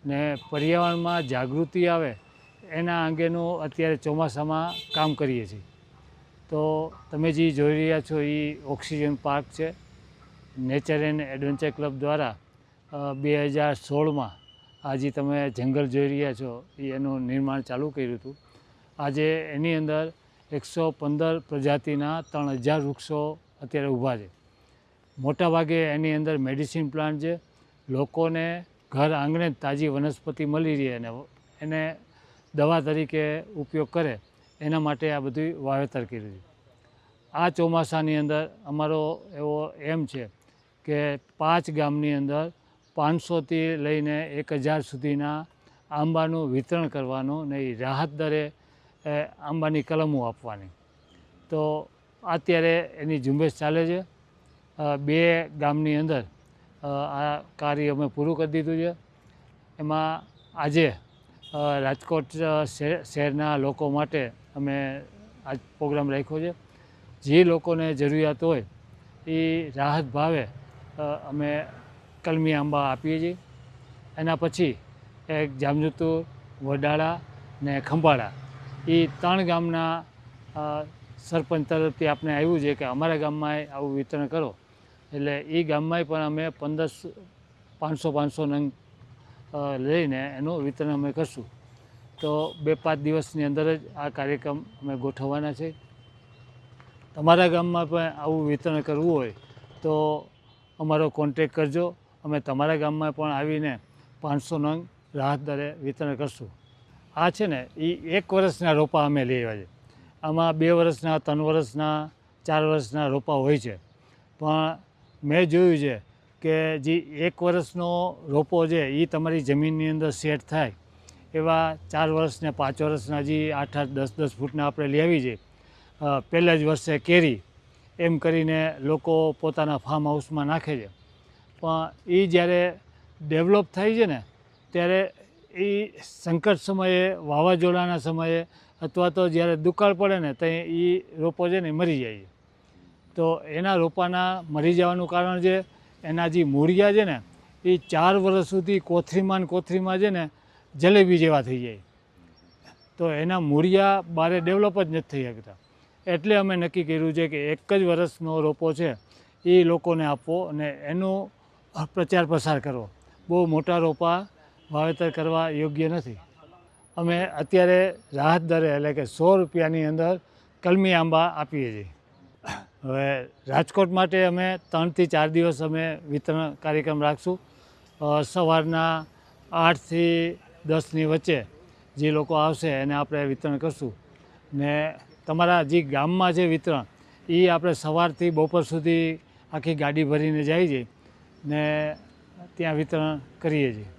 ને પર્યાવરણમાં જાગૃતિ આવે એના અંગેનું અત્યારે ચોમાસામાં કામ કરીએ છીએ. તો તમે જે જોઈ રહ્યા છો એ ઓક્સિજન પાર્ક છે. નેચર એન્ડ એડવેન્ચર ક્લબ દ્વારા 2016માં આજે તમે જંગલ જોઈ રહ્યા છો એનું નિર્માણ ચાલુ કર્યું હતું. આજે એની અંદર 115 પ્રજાતિના 3000 વૃક્ષો અત્યારે ઊભા છે. મોટાભાગે એની અંદર મેડિસિન પ્લાન્ટ છે. લોકોને ઘર આંગણે તાજી વનસ્પતિ મળી રહે અને એને દવા તરીકે ઉપયોગ કરે એના માટે આ બધું વાવેતર કર્યું છે. આ ચોમાસાની અંદર અમારો એવો એમ છે કે 5 ગામની અંદર 500થી લઈને 1000 સુધીના આંબાનું વિતરણ કરવાનું ને એ રાહત દરે આંબાની કલમો આપવાની. તો અત્યારે એની ઝુંબેશ ચાલે છે. 2 ગામની અંદર આ કાર્ય અમે પૂરું કરી દીધું છે. એમાં આજે રાજકોટ શહેરના લોકો માટે અમે આજ પ્રોગ્રામ રાખ્યો છે. જે લોકોને જરૂરિયાત હોય એ રાહત ભાવે અમે કલમી આંબા આપીએ છીએ. એના પછી એક જામજોતુર, વડાળા ને ખંભાળા એ 3 ગામના સરપંચ તરફથી આપણે આવ્યું છે કે અમારા ગામમાં આવું વિતરણ કરો. એટલે એ ગામમાંય પણ અમે 500 નંગ લઈને એનું વિતરણ અમે કરશું. તો 2-5 દિવસની અંદર જ આ કાર્યક્રમ અમે ગોઠવવાના છે. તમારા ગામમાં પણ આવું વિતરણ કરવું હોય તો અમારો કોન્ટેક કરજો. અમે તમારા ગામમાં પણ આવીને 500 નંગ રાહત દરે વિતરણ કરશું. આ છે ને એ 1 વર્ષના રોપા અમે લઈ આવ્યા છે. આમાં 2 વર્ષના, 3 વર્ષના, 4 વર્ષના રોપા હોય છે. પણ મેં જોયું છે કે જે 1 વર્ષનો રોપો છે એ તમારી જમીનની અંદર સેટ થાય એવા 4 વર્ષ ને 5 વર્ષના જે 8-8, 10-10 ફૂટના આપણે લઈ આવી છે. પહેલાં જ વર્ષે કેરી એમ કરીને લોકો પોતાના ફાર્મ હાઉસમાં નાખે છે. પણ એ જ્યારે ડેવલપ થાય છે ને ત્યારે એ સંકટ સમયે, વાવાઝોડાના સમયે અથવા તો જ્યારે દુકાળ પડે ને તો એ રોપો છે ને મરી જાય છે. તો એના રોપાના મરી જવાનું કારણ છે એના જે મૂળિયા છે ને એ 4 વર્ષ સુધી કોથળીમાં છે ને જલેબી જેવા થઈ જાય. તો એના મૂળિયા બારે ડેવલપ જ નથી થઈ શકતા. એટલે અમે નક્કી કર્યું છે કે 1 જ વર્ષનો રોપો છે એ લોકોને આપવો અને એનું પ્રચાર પ્રસાર કરવો. બહુ મોટા રોપા વાવેતર કરવા યોગ્ય નથી. અમે અત્યારે રાહત દરે એટલે કે 100 રૂપિયાની અંદર કલમી આંબા આપીએ છીએ. હવે રાજકોટ માટે અમે 3થી 4 દિવસ અમે વિતરણ કાર્યક્રમ રાખશું. સવારના 8થી 10ની વચ્ચે જે લોકો આવશે એને આપણે વિતરણ કરશું. ને તમારા જે ગામમાં છે વિતરણ એ આપણે સવારથી બપોર સુધી આખી ગાડી ભરીને જાય છે ને ત્યાં વિતરણ કરીએ છીએ.